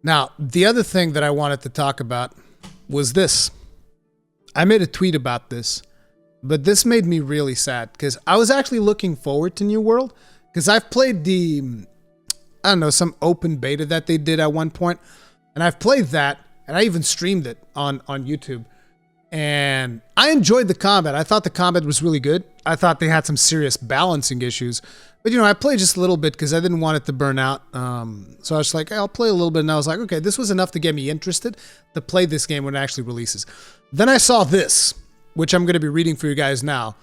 Now, the other thing that I wanted to talk about was this. I made a tweet about this, but this made me really sad because I was actually looking forward to New World because I've played some open beta that they did at one point, and I've played that, and I even streamed it on YouTube, and I enjoyed the combat. I thought the combat was really good. I thought they had some serious balancing issues, but I played just a little bit because I didn't want it to burn out. So I was like, hey, I'll play a little bit, and I was like, okay, this was enough to get me interested to play this game when it actually releases. Then I saw this, which I'm going to be reading for you guys now,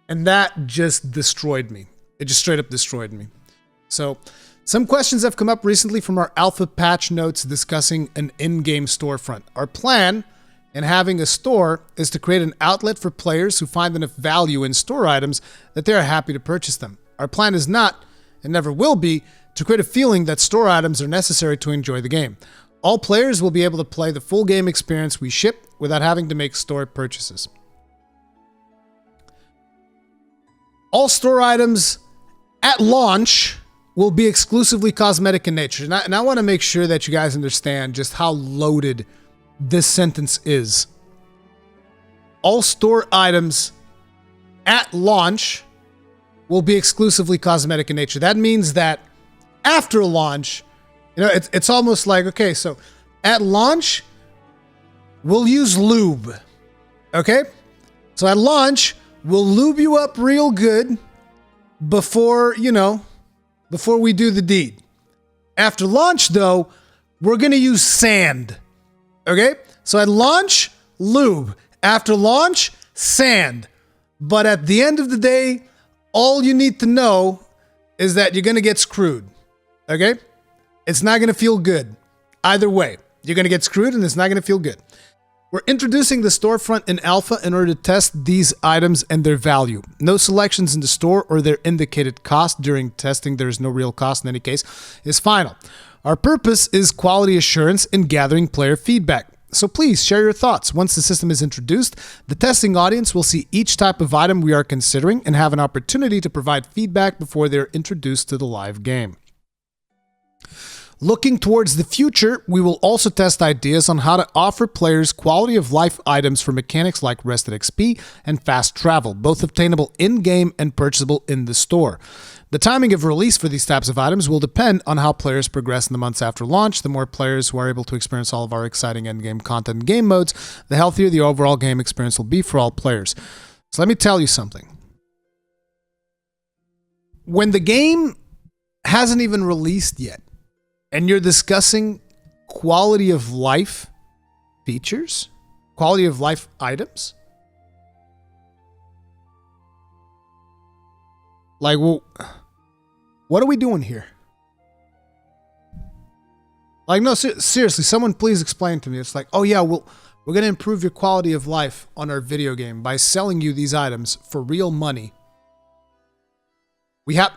and that just destroyed me. It just straight up destroyed me. So, some questions have come up recently from our alpha patch notes discussing an in-game storefront. Our plan in having a store is to create an outlet for players who find enough value in store items that they are happy to purchase them. Our plan is not, and never will be, to create a feeling that store items are necessary to enjoy the game. All players will be able to play the full game experience we ship without having to make store purchases. All store items at launch will be exclusively cosmetic in nature. And I want to make sure that you guys understand just how loaded this sentence is. All store items at launch will be exclusively cosmetic in nature. That means that after launch, it's almost like, okay, so at launch, we'll use lube, okay? So at launch, we'll lube you up real good before we do the deed. After launch, though, we're going to use sand, okay? So at launch, lube. After launch, sand. But at the end of the day, all you need to know is that you're going to get screwed, okay? It's not going to feel good. Either way, you're going to get screwed and it's not going to feel good. We're introducing the storefront in alpha in order to test these items and their value. No selections in the store or their indicated cost. During testing, there is no real cost in any case, is final. Our purpose is quality assurance in gathering player feedback. So please share your thoughts. Once the system is introduced, the testing audience will see each type of item we are considering and have an opportunity to provide feedback before they're introduced to the live game. Looking towards the future, we will also test ideas on how to offer players quality of life items for mechanics like rested XP and fast travel, both obtainable in-game and purchasable in the store. The timing of release for these types of items will depend on how players progress in the months after launch. The more players who are able to experience all of our exciting end-game content and game modes, the healthier the overall game experience will be for all players. So let me tell you something. When the game hasn't even released yet, and you're discussing quality of life features, quality of life items, like, well, what are we doing here? Like, no, seriously, someone please explain to me. It's like, oh yeah, we're going to improve your quality of life on our video game by selling you these items for real money. We have,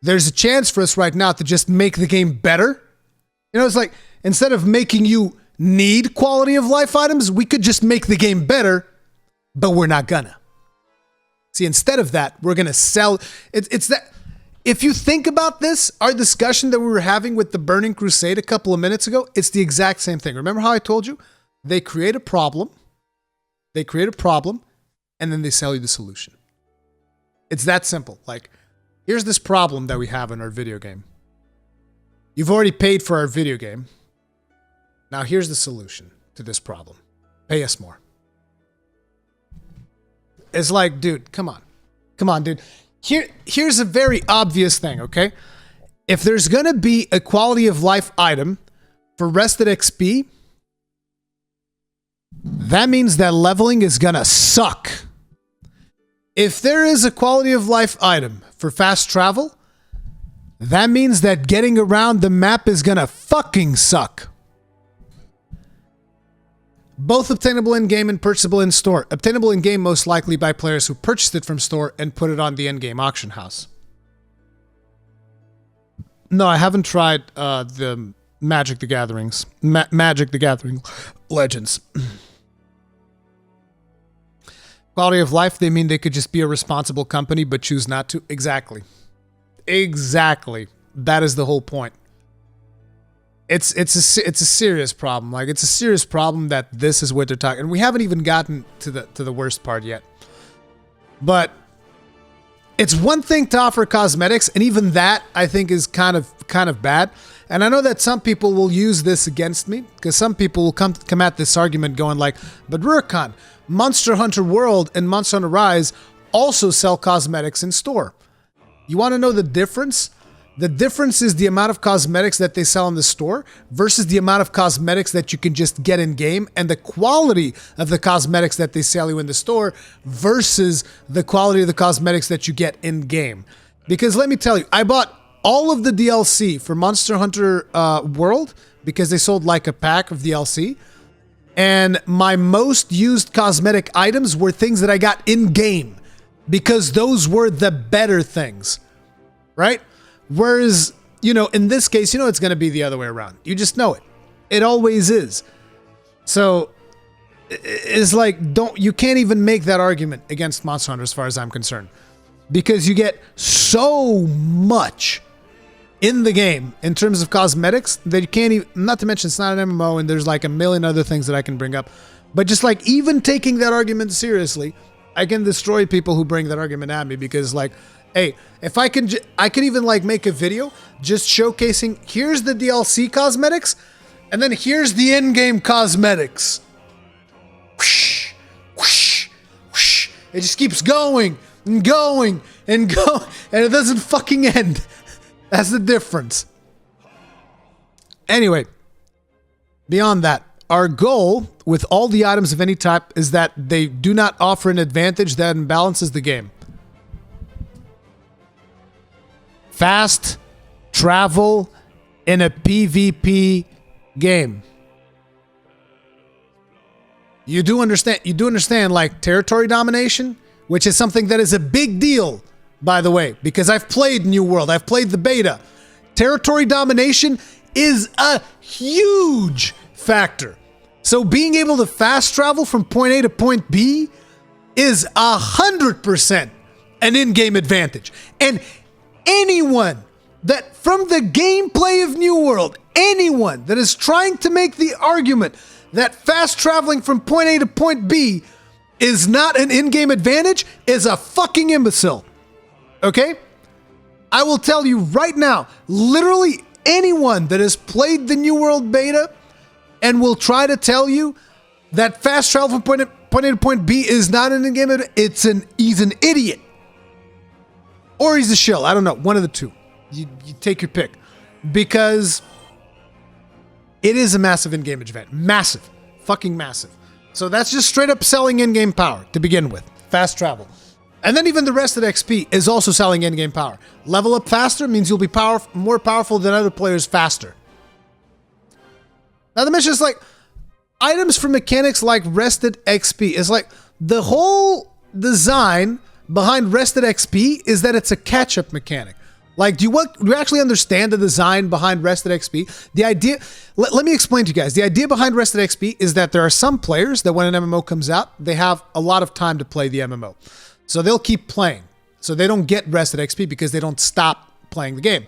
there's a chance for us right now to just make the game better. It's like, instead of making you need quality of life items, we could just make the game better, but we're not gonna. See, instead of that, we're gonna sell. It's that. If you think about this, our discussion that we were having with the Burning Crusade a couple of minutes ago, it's the exact same thing. Remember how I told you? They create a problem, and then they sell you the solution. It's that simple. Like, here's this problem that we have in our video game. You've already paid for our video game. Now here's the solution to this problem. Pay us more. It's like, dude, come on. Come on, dude. Here's a very obvious thing, okay? If there's going to be a quality of life item for rested XP, that means that leveling is going to suck. If there is a quality of life item for fast travel, that means that getting around the map is gonna fucking suck. Both obtainable in-game and purchasable in-store. Obtainable in-game most likely by players who purchased it from store and put it on the in-game auction house. No, I haven't tried the Magic the Gathering Legends. Quality of life, they mean they could just be a responsible company but choose not to? Exactly. Exactly. That is the whole point. it's a serious problem. Like, it's a serious problem that this is what they're talking. And we haven't even gotten to the worst part yet. But it's one thing to offer cosmetics, and even that I think is kind of bad. And I know that some people will use this against me, because some people will come at this argument going like, but Rurikhan, Monster Hunter World and Monster Hunter Rise also sell cosmetics in store. You want to know the difference? The difference is the amount of cosmetics that they sell in the store versus the amount of cosmetics that you can just get in game, and the quality of the cosmetics that they sell you in the store versus the quality of the cosmetics that you get in game. Because let me tell you, I bought all of the DLC for Monster Hunter World because they sold like a pack of DLC. And my most used cosmetic items were things that I got in game because those were the better things, right? Whereas, you know, in this case, you know, it's going to be the other way around. You just know it. It always is. So it's like, you can't even make that argument against Monster Hunter as far as I'm concerned, because you get so much in the game in terms of cosmetics that you can't even, not to mention it's not an MMO and there's like a million other things that I can bring up. But just like even taking that argument seriously, I can destroy people who bring that argument at me, because like, hey, if I could even like make a video just showcasing, here's the DLC cosmetics, and then here's the in-game cosmetics. Whoosh, whoosh, whoosh. It just keeps going and going and going, and it doesn't fucking end. That's the difference. Anyway, beyond that, our goal with all the items of any type is that they do not offer an advantage that imbalances the game. Fast travel in a PvP game. You do understand like territory domination, which is something that is a big deal, by the way, because I've played New World, I've played the beta. Territory domination is a huge factor. So being able to fast travel from point A to point B is 100% an in-game advantage. And anyone that, from the gameplay of New World, anyone that is trying to make the argument that fast traveling from point A to point B is not an in-game advantage is a fucking imbecile. Okay? I will tell you right now, literally anyone that has played the New World beta and will try to tell you that fast travel from point A to point B is not an in-game advantage, he's an idiot. Or he's a shill. I don't know. One of the two. You take your pick. Because it is a massive in-game advantage. Massive. Fucking massive. So that's just straight up selling in-game power to begin with. Fast travel. And then even the rest of the XP is also selling in-game power. Level up faster means you'll be more powerful than other players faster. Now the mission is like, items for mechanics like rested XP. It's like, the whole design behind rested XP is that it's a catch-up mechanic. Like, do you actually understand the design behind rested XP? The idea, let me explain to you guys. The idea behind rested XP is that there are some players that when an MMO comes out, they have a lot of time to play the MMO. So they'll keep playing. So they don't get rested XP because they don't stop playing the game.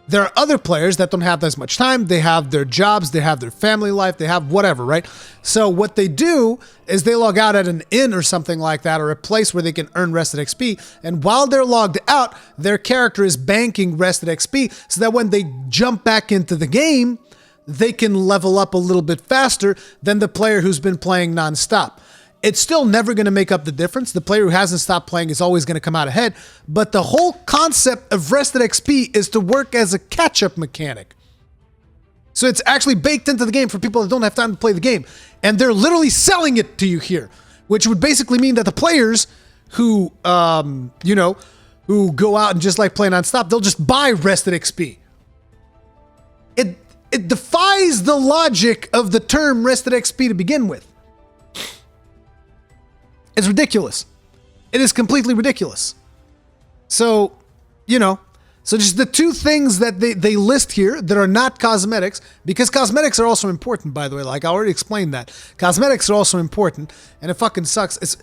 There are other players that don't have as much time. They have their jobs, they have their family life, they have whatever, right? So what they do is they log out at an inn or something like that, or a place where they can earn rested XP. And while they're logged out, their character is banking rested XP so that when they jump back into the game, they can level up a little bit faster than the player who's been playing nonstop. It's still never going to make up the difference. The player who hasn't stopped playing is always going to come out ahead. But the whole concept of rested XP is to work as a catch-up mechanic. So it's actually baked into the game for people that don't have time to play the game. And they're literally selling it to you here, which would basically mean that the players who, who go out and just like play nonstop, they'll just buy rested XP. It defies the logic of the term rested XP to begin with. It's ridiculous. It is completely ridiculous. So, so just the two things that they list here that are not cosmetics, because cosmetics are also important, by the way. Like I already explained that. Cosmetics are also important, and it fucking sucks.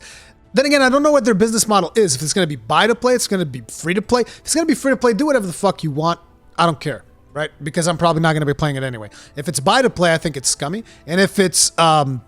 Then again, I don't know what their business model is. If it's going to be buy to play, it's going to be free to play. If it's going to be free to play, do whatever the fuck you want. I don't care. right? Because I'm probably not going to be playing it anyway. If it's buy to play, I think it's scummy. And if it's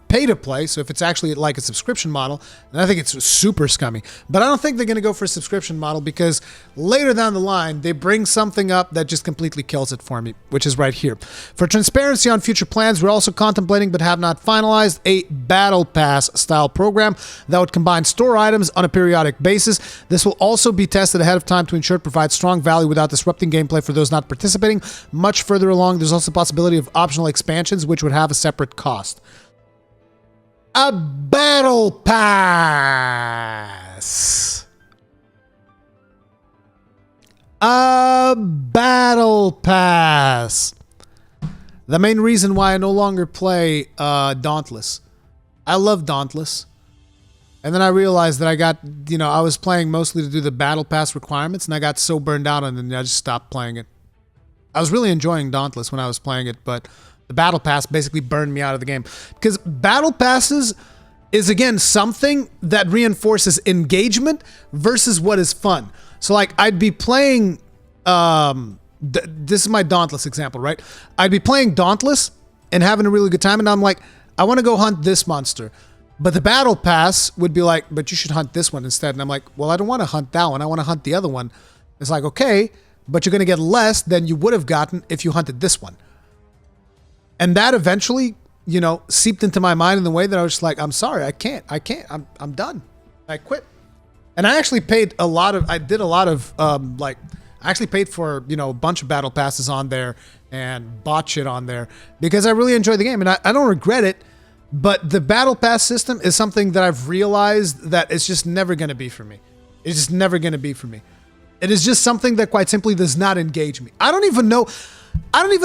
pay to play, so if it's actually like a subscription model, then I think it's super scummy. But I don't think they're going to go for a subscription model because later down the line, they bring something up that just completely kills it for me, which is right here. For transparency on future plans, we're also contemplating but have not finalized a Battle Pass style program that would combine store items on a periodic basis. This will also be tested ahead of time to ensure it provides strong value without disrupting gameplay for those not participating. Much further along, there's also the possibility of optional expansions, which would have a separate cost. A Battle Pass. A Battle Pass. The main reason why I no longer play Dauntless. I love Dauntless. And then I realized that I got, I was playing mostly to do the Battle Pass requirements, and I got so burned out on it, and I just stopped playing it. I was really enjoying Dauntless when I was playing it, but the Battle Pass basically burned me out of the game. Because Battle Passes is, again, something that reinforces engagement versus what is fun. So, like, I'd be playing... this is my Dauntless example, right? I'd be playing Dauntless and having a really good time, and I'm like, I want to go hunt this monster. But the Battle Pass would be like, but you should hunt this one instead. And I'm like, well, I don't want to hunt that one. I want to hunt the other one. It's like, okay, but you're going to get less than you would have gotten if you hunted this one. And that eventually, seeped into my mind in the way that I was just like, I'm sorry, I can't. I'm done. I quit. And I actually paid I actually paid for, a bunch of Battle Passes on there and bought shit on there because I really enjoy the game. And I don't regret it, but the Battle Pass system is something that I've realized that it's just never going to be for me. It's just never going to be for me. It is just something that quite simply does not engage me. I don't even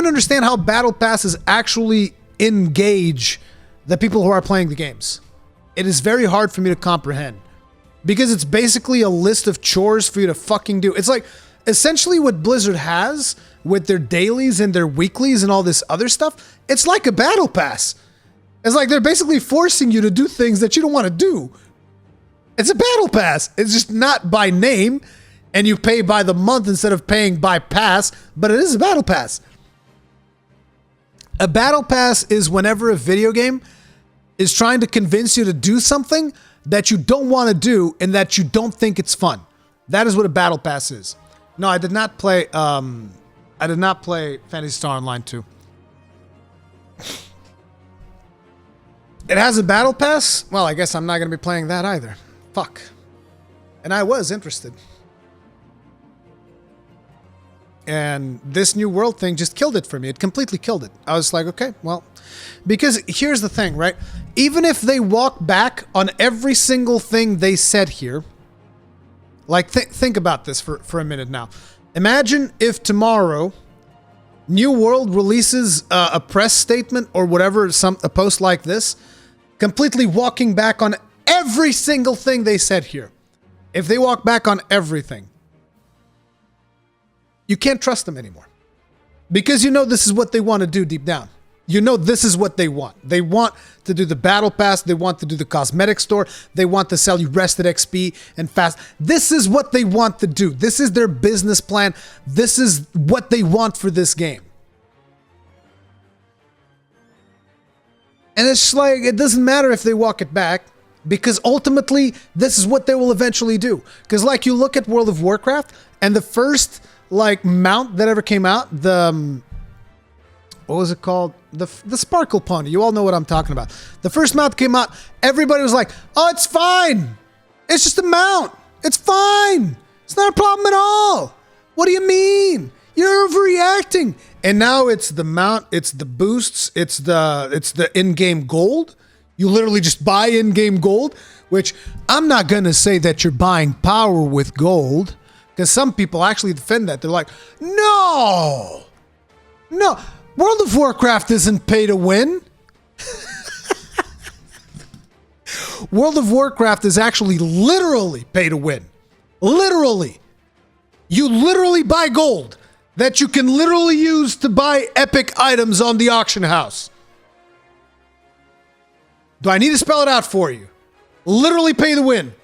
understand how Battle Passes actually engage the people who are playing the games. It is very hard for me to comprehend because it's basically a list of chores for you to fucking do. It's like essentially what Blizzard has with their dailies and their weeklies and all this other stuff. It's like a Battle Pass. It's like they're basically forcing you to do things that you don't want to do. It's a Battle Pass. It's just not by name. And you pay by the month instead of paying by pass, but it is a Battle Pass. A Battle Pass is whenever a video game is trying to convince you to do something that you don't want to do and that you don't think it's fun. That is what a Battle Pass is. No, I did not play Phantasy Star Online 2. It has a Battle Pass? Well, I guess I'm not going to be playing that either. Fuck. And I was interested. And this New World thing just killed it for me. It completely killed it. I was like, okay, well, because here's the thing, right? Even if they walk back on every single thing they said here, like think about this for a minute now. Imagine if tomorrow New World releases a press statement or whatever, a post like this, completely walking back on every single thing they said here. If they walk back on everything, you can't trust them anymore. Because this is what they want to do deep down. This is what they want. They want to do the Battle Pass. They want to do the cosmetic store. They want to sell you rested XP and fast. This is what they want to do. This is their business plan. This is what they want for this game. And it's just like, it doesn't matter if they walk it back, because ultimately, this is what they will eventually do. Because like you look at World of Warcraft, and the first mount that ever came out, what was it called? The Sparkle Pony. You all know what I'm talking about. The first mount came out, everybody was like, oh, it's fine. It's just a mount. It's fine. It's not a problem at all. What do you mean? You're overreacting. And now it's the mount, it's the boosts, it's the in-game gold. You literally just buy in-game gold, which I'm not going to say that you're buying power with gold, because some people actually defend that. They're like, no, World of Warcraft isn't pay to win. World of Warcraft is actually literally pay to win. Literally. You literally buy gold that you can literally use to buy epic items on the auction house. Do I need to spell it out for you? Literally pay to win.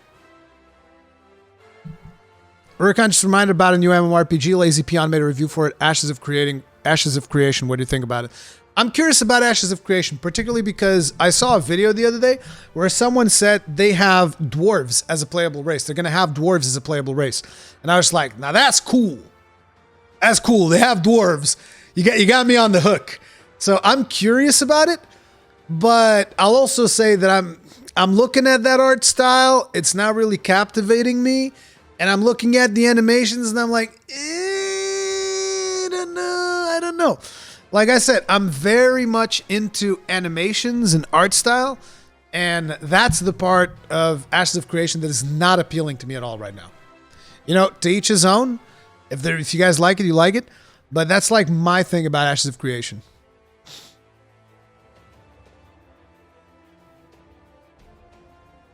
Rurikhan just reminded about a new MMORPG. Lazy Peon made a review for it. Ashes of Creating Ashes of Creation. What do you think about it? I'm curious about Ashes of Creation, particularly because I saw a video the other day where someone said they have dwarves as a playable race. They're going to have dwarves as a playable race. And I was like, now that's cool. That's cool. They have dwarves. You got me on the hook. So I'm curious about it, but I'll also say that I'm looking at that art style. It's not really captivating me. And I'm looking at the animations and I'm like, I don't know. Like I said, I'm very much into animations and art style. And that's the part of Ashes of Creation that is not appealing to me at all right now. You know, to each his own. If you guys like it, you like it. But that's like my thing about Ashes of Creation.